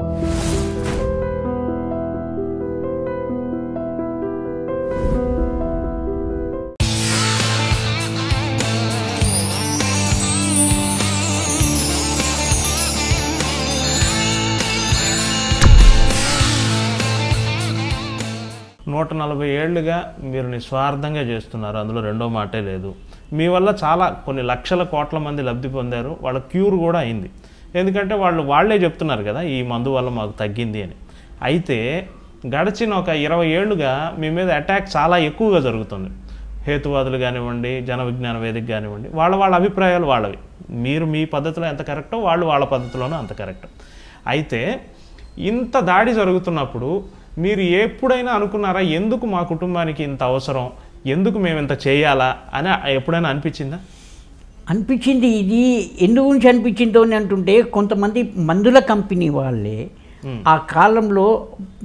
నూట 40 ఏళ్లుగా మీరు నిస్వార్థంగా చేస్తున్నారు, అందులో రెండో మాటే లేదు. మీ వల్ల చాలా కొన్ని లక్షల కోట్ల మంది లబ్ధి పొందారు, వాళ్ళ క్యూర్ కూడా అయింది. ఎందుకంటే వాళ్ళే చెప్తున్నారు కదా ఈ మందు వల్ల మాకు తగ్గింది అని. అయితే గడిచిన ఒక 20 ఏళ్లుగా మీ మీద అటాక్ చాలా ఎక్కువగా జరుగుతుంది. హేతువాదులు కానివ్వండి, జన విజ్ఞాన వేదిక కానివ్వండి, వాళ్ళ అభిప్రాయాలు వాళ్ళవి. మీరు మీ పద్ధతిలో ఎంత కరెక్టో వాళ్ళు వాళ్ళ పద్ధతిలోనూ అంత కరెక్ట్. అయితే ఇంత దాడి జరుగుతున్నప్పుడు మీరు ఎప్పుడైనా అనుకున్నారా ఎందుకు మా కుటుంబానికి ఇంత అవసరం, ఎందుకు మేము ఇంత చేయాలా అని ఎప్పుడైనా అనిపించిందా? అనిపించింది. ఇది ఎందు గురించి అనిపించిందో అని అంటుంటే, కొంతమంది మందుల కంపెనీ వాళ్ళే ఆ కాలంలో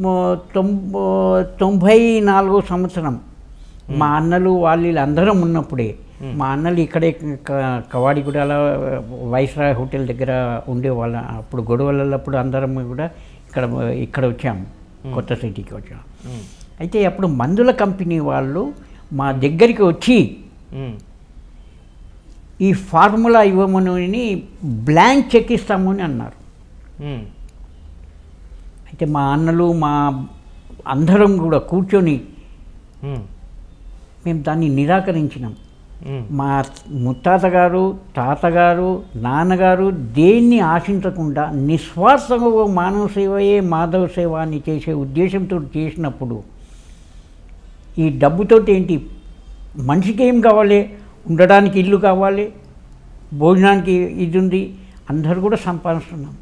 94 సంవత్సరం మా అన్నలు వాళ్ళు అందరం ఉన్నప్పుడే, మా అన్నలు ఇక్కడే కవాడిగూడలో వైస్రాయ్ హోటల్ దగ్గర ఉండేవాళ్ళం. అప్పుడు గొడవలప్పుడు అందరం కూడా ఇక్కడ వచ్చాము, కొత్త సిటీకి వచ్చాం. అయితే అప్పుడు మందుల కంపెనీ వాళ్ళు మా దగ్గరికి వచ్చి ఈ ఫార్ములా ఇవ్వమని బ్లాంక్ చెక్ ఇస్తాము అని అన్నారు. అయితే మా అన్నలు మా అందరం కూడా కూర్చొని మేము దాన్ని నిరాకరించినాం. మా ముత్తాత గారు, తాతగారు, నాన్నగారు దేన్ని ఆశించకుండా నిస్వార్థంగా మానవ సేవయే మాధవ సేవ అని చేసే ఉద్దేశంతో చేసినప్పుడు ఈ డబ్బుతోటి ఏంటి, మనిషికి ఏం కావాలి, ఉండడానికి ఇల్లు కావాలి, భోజనానికి ఇది ఉంది, అందరూ కూడా సంపాదిస్తున్నాం.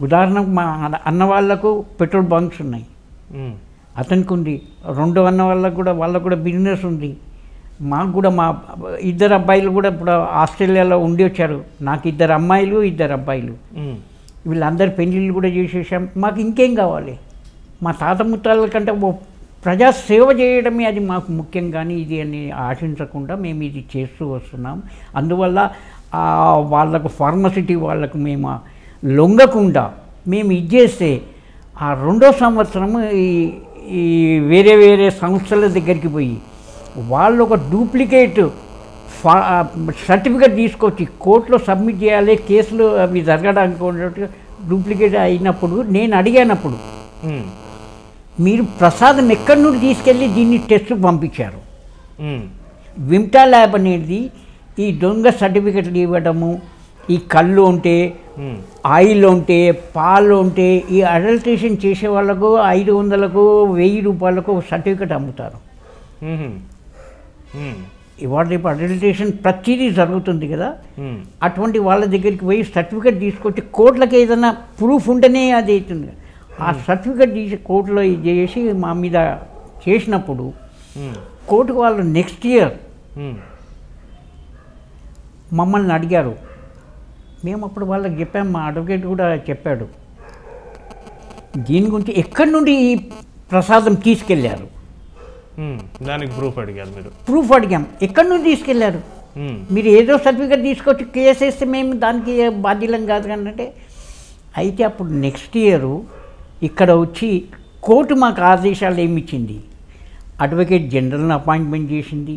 ఉదాహరణకు మా అన్న వాళ్ళకు పెట్రోల్ బంక్స్ ఉన్నాయి, అతనికి ఉంది. రెండో అన్న వాళ్ళకు కూడా బిజినెస్ ఉంది. మాకు కూడా మా 2 అబ్బాయిలు కూడా ఇప్పుడు ఆస్ట్రేలియాలో ఉండి వచ్చారు. నాకు 2 అమ్మాయిలు 2 అబ్బాయిలు. వీళ్ళందరి పెళ్ళిళ్ళు కూడా చేసేసాం. మాకు ఇంకేం కావాలి? మా తాత ముత్తాల కంటే ప్రజా సేవ చేయడమే అది మాకు ముఖ్యం, కానీ ఇది అని ఆశించకుండా మేము ఇది చేస్తూ వస్తున్నాం. అందువల్ల వాళ్ళకు ఫార్మసిటీ వాళ్ళకు మేము లొంగకుండా మేము ఇది చేస్తే ఆ 2వ సంవత్సరము ఈ వేరే సంస్థల దగ్గరికి పోయి వాళ్ళు ఒక డూప్లికేట్ సర్టిఫికేట్ తీసుకొచ్చి కోర్టులో సబ్మిట్ చేయాలి, కేసులు అవి జరగడానికి డూప్లికేట్ అయినప్పుడు నేను అడిగానప్పుడు మీరు ప్రసాదం ఎక్కడి నుండి తీసుకెళ్ళి దీన్ని టెస్ట్ పంపించారు. విమ్టా ల్యాబ్ అనేది ఈ దొంగ సర్టిఫికెట్లు ఇవ్వడము, ఈ కళ్ళు ఉంటే, ఆయిల్ ఉంటే, పాలు ఉంటే, ఈ అడల్ట్రేషన్ చేసే వాళ్ళకు 500కు 1000 రూపాయలకు సర్టిఫికెట్ అమ్ముతారు. ఇవాళ రేపు అడల్ట్రేషన్ ప్రతిదీ జరుగుతుంది కదా, అటువంటి వాళ్ళ దగ్గరికి పోయి సర్టిఫికెట్ తీసుకొచ్చి కోర్టులకు ఏదైనా ప్రూఫ్ ఉంటేనే అది అవుతుంది. ఆ సర్టిఫికెట్ తీసి కోర్టులో ఇది చేసి మా మీద చేసినప్పుడు కోర్టుకు వాళ్ళు నెక్స్ట్ ఇయర్ మమ్మల్ని అడిగారు. మేము అప్పుడు వాళ్ళకి చెప్పాము, మా అడ్వకేట్ కూడా చెప్పాడు, దీని గురించి ఎక్కడి నుండి ఈ ప్రసాదం తీసుకెళ్ళారు, దానికి ప్రూఫ్ అడిగారు. మీరు ప్రూఫ్ అడిగాం, ఎక్కడి నుండి తీసుకెళ్ళారు, మీరు ఏదో సర్టిఫికేట్ తీసుకొచ్చి కేసు వేస్తే మేము దానికి బాధ్యులం కాదు అంటే. అయితే అప్పుడు నెక్స్ట్ ఇయరు ఇక్కడ వచ్చి కోర్టు మాకు ఆదేశాలు ఏమి ఇచ్చింది, అడ్వకేట్ జనరల్ని అపాయింట్మెంట్ చేసింది,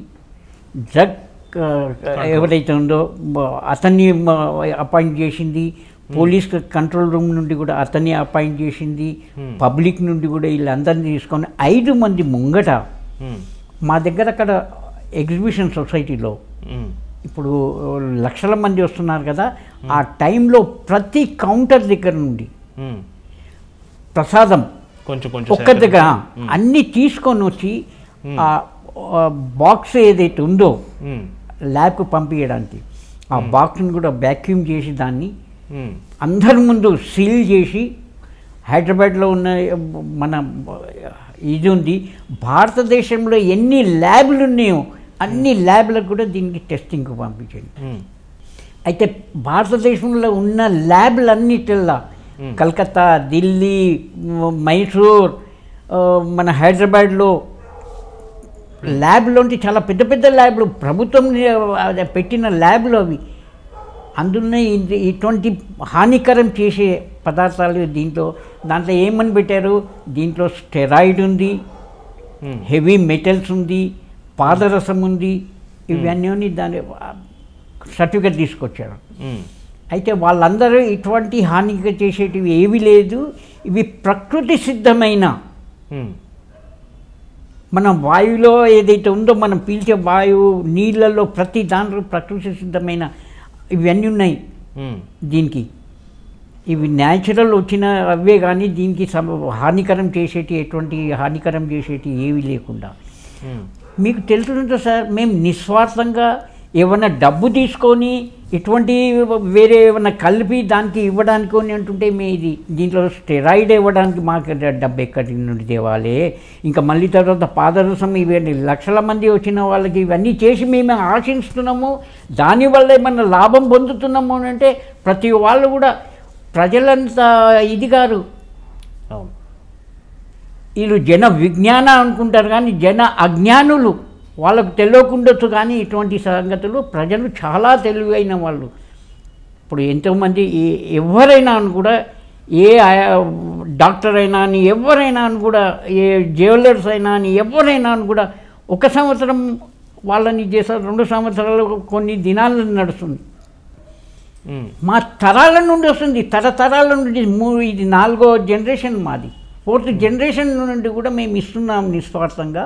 డ్రగ్ ఎవరైతే ఉందో అతన్ని అపాయింట్ చేసింది, పోలీస్ కంట్రోల్ రూమ్ నుండి కూడా అతన్ని అపాయింట్ చేసింది, పబ్లిక్ నుండి కూడా వీళ్ళందరినీ తీసుకొని 5 మంది ముంగట మా దగ్గర అక్కడ ఎగ్జిబిషన్ సొసైటీలో ఇప్పుడు లక్షల మంది వస్తున్నారు కదా, ఆ టైంలో ప్రతి కౌంటర్ దగ్గర నుండి ప్రసాదం ఒక్క దగ్గర అన్నీ తీసుకొని వచ్చి ఆ బాక్స్ ఏదైతే ఉందో ల్యాబ్కు పంపించడానికి ఆ బాక్స్ని కూడా వ్యాక్యూమ్ చేసి దాన్ని అందరి ముందు సీల్ చేసి, హైదరాబాద్లో ఉన్న మన ఇది ఉంది, భారతదేశంలో ఎన్ని ల్యాబ్లు ఉన్నాయో అన్ని ల్యాబ్లకు కూడా దీనికి టెస్టింగ్కి పంపించండి. అయితే భారతదేశంలో ఉన్న ల్యాబ్లన్నిటిల్లా కలకత్తా, ఢిల్లీ, మైసూర్, మన హైదరాబాద్లో ల్యాబ్లోంటి చాలా పెద్ద పెద్ద ల్యాబ్లు ప్రభుత్వం పెట్టిన ల్యాబ్లు అవి అందులో ఇటువంటి హానికరం చేసే పదార్థాలు దాంట్లో ఏమని పెట్టారు, దీంట్లో స్టెరాయిడ్ ఉంది, హెవీ మెటల్స్ ఉంది, పాదరసం ఉంది, ఇవన్నీ దాని సర్టిఫికెట్ తీసుకొచ్చారు. అయితే వాళ్ళందరూ ఇటువంటి హానిగా చేసేటివి ఏవి లేదు, ఇవి ప్రకృతి సిద్ధమైన మన వాయువులో ఏదైతే ఉందో మనం పీల్చే వాయువు, నీళ్ళల్లో ప్రతి దాంట్లో ప్రకృతి సిద్ధమైన ఇవన్నీ ఉన్నాయి. దీనికి ఇవి న్యాచురల్ వచ్చిన అవే కానీ దీనికి హానికరం చేసేటి ఏవి లేకుండా. మీకు తెలుసుంటే సార్, మేము నిస్వార్థంగా ఏమన్నా డబ్బు తీసుకొని ఇటువంటి వేరే ఏమన్నా కలిపి దానికి ఇవ్వడానికి అంటుంటే దీంట్లో స్టెరాయిడ్ ఇవ్వడానికి మాకు డబ్బు ఎక్కడి నుండి తేవాలి, ఇంకా మళ్ళీ తర్వాత పాదరసం ఇవన్నీ లక్షల మంది వచ్చిన వాళ్ళకి ఇవన్నీ చేసి మేము ఆశిస్తున్నాము, దానివల్ల ఏమన్నా లాభం పొందుతున్నాము అంటే ప్రతి వాళ్ళు కూడా ప్రజలంతా ఇది గారు, వీళ్ళు జన విజ్ఞాన అనుకుంటారు కానీ జన అజ్ఞానులు, వాళ్ళకు తెలియకుండొచ్చు కానీ ఇటువంటి సంగతులు ప్రజలు చాలా తెలివైన వాళ్ళు. ఇప్పుడు ఎంతోమంది ఎవరైనా కూడా, ఏ డాక్టర్ అయినా అని ఎవరైనా అని కూడా, ఏ జ్యువెలర్స్ అయినా అని ఎవరైనా అని కూడా 1 సంవత్సరం వాళ్ళని చేస్తారు, 2 సంవత్సరాలు కొన్ని దినాలు నడుస్తుంది. మా తరాల నుండి వస్తుంది, తరతరాల నుండి ఇది 4వ జనరేషన్ మాది, 4th జనరేషన్ నుండి కూడా మేము ఇస్తున్నాం నిస్వార్థంగా.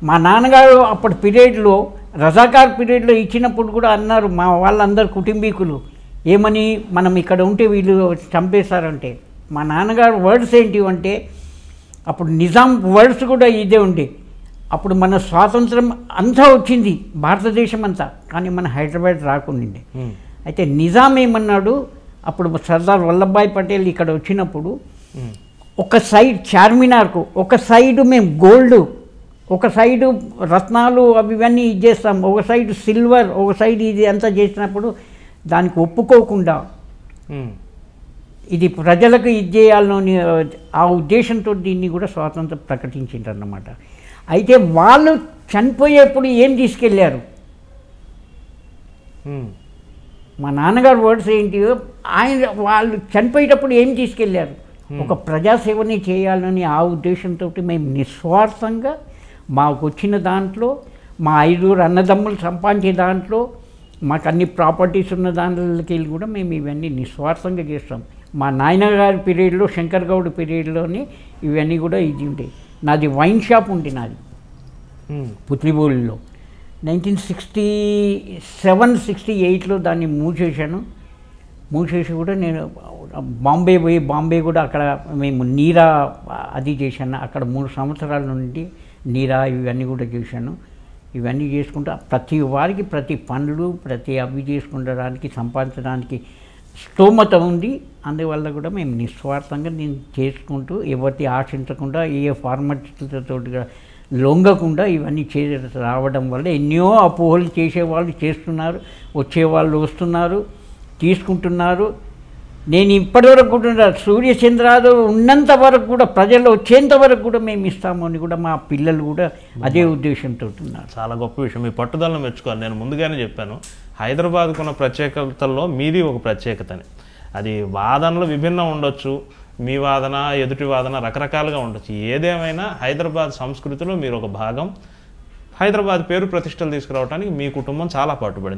మా నాన్నగారు అప్పటి పీరియడ్లో రజాకార్ పీరియడ్లో ఇచ్చినప్పుడు కూడా అన్నారు మా వాళ్ళందరు కుటుంబీకులు ఏమని, మనం ఇక్కడ ఉంటే వీళ్ళు చంపేశారంటే. మా నాన్నగారు వర్డ్స్ ఏంటివంటే, అప్పుడు నిజాం వర్డ్స్ కూడా ఇదే ఉండే. అప్పుడు మన స్వాతంత్రం అంతా వచ్చింది భారతదేశం అంతా, కానీ మన హైదరాబాద్ రాకుండిండే. అయితే నిజాం ఏమన్నాడు, అప్పుడు సర్దార్ వల్లభాయ్ పటేల్ ఇక్కడ వచ్చినప్పుడు, ఒక సైడ్ చార్మినార్కు ఒక సైడు మేము గోల్డ్, ఒక సైడు రత్నాలు అవి ఇవన్నీ ఇది చేస్తాం, ఒక సైడ్ సిల్వర్, ఒక సైడ్ ఇది అంతా చేసినప్పుడు దానికి ఒప్పుకోకుండా ఇది ప్రజలకు ఇది చేయాలని ఆ ఉద్దేశంతో దీన్ని కూడా స్వాతంత్రం ప్రకటించింటారన్నమాట. అయితే వాళ్ళు చనిపోయేప్పుడు ఏం తీసుకెళ్ళారు, మా నాన్నగారు వర్డ్స్ ఏంటి, వాళ్ళు చనిపోయేటప్పుడు ఏం తీసుకెళ్ళారు, ఒక ప్రజాసేవని చేయాలని ఆ ఉద్దేశంతో మేము నిస్వార్థంగా మాకు వచ్చిన దాంట్లో, మా 5 అన్నదమ్ములు సంపాదించే దాంట్లో, మాకు అన్ని ప్రాపర్టీస్ ఉన్న దాంట్లోకి వెళ్ళి కూడా మేము ఇవన్నీ నిస్వార్థంగా చేస్తాం. మా నాయనగారి పీరియడ్లో, శంకర్ గౌడ్ పీరియడ్లోని ఇవన్నీ కూడా ఇది ఉంటాయి. నాది వైన్ షాప్ ఉంది, నాది పుత్లిబోలిలో 1967-68లో దాన్ని మూసేసి కూడా నేను బాంబే కూడా అక్కడ మేము నీరా అది చేశాను. అక్కడ 3 సంవత్సరాల నుండి నీరా ఇవన్నీ కూడా చేశాను. ఇవన్నీ చేసుకుంటూ ప్రతి వారికి ప్రతి పనులు ప్రతి అవి చేసుకుంటానికి సంపాదించడానికి స్తోమత ఉంది. అందువల్ల కూడా మేము నిస్వార్థంగా నేను చేసుకుంటూ ఎవరికి ఆశించకుండా ఏ ఫార్మాలిటీలతో లొంగకుండా ఇవన్నీ రావడం వల్ల ఎన్నో అపోహలు చేసేవాళ్ళు చేస్తున్నారు, వచ్చేవాళ్ళు వస్తున్నారు, తీసుకుంటున్నారు. నేను ఇప్పటివరకు కూడా సూర్యచంద్రాలు ఉన్నంత వరకు కూడా ప్రజలు వచ్చేంత వరకు కూడా మేము ఇస్తాము అని కూడా మా పిల్లలు కూడా అదే ఉద్దేశంతో ఉన్నారు. చాలా గొప్ప విషయం, మీ పట్టుదలను మెచ్చుకోవాలి. నేను ముందుగానే చెప్పాను, హైదరాబాద్కున్న ప్రత్యేకతల్లో మీది ఒక ప్రత్యేకతని. అది వాదనలు విభిన్నం ఉండొచ్చు, మీ వాదన ఎదుటి వాదన రకరకాలుగా ఉండొచ్చు. ఏదేమైనా హైదరాబాద్ సంస్కృతిలో మీరు ఒక భాగం. హైదరాబాద్ పేరు ప్రతిష్టలు తీసుకురావడానికి మీ కుటుంబం చాలా పాటుపడింది.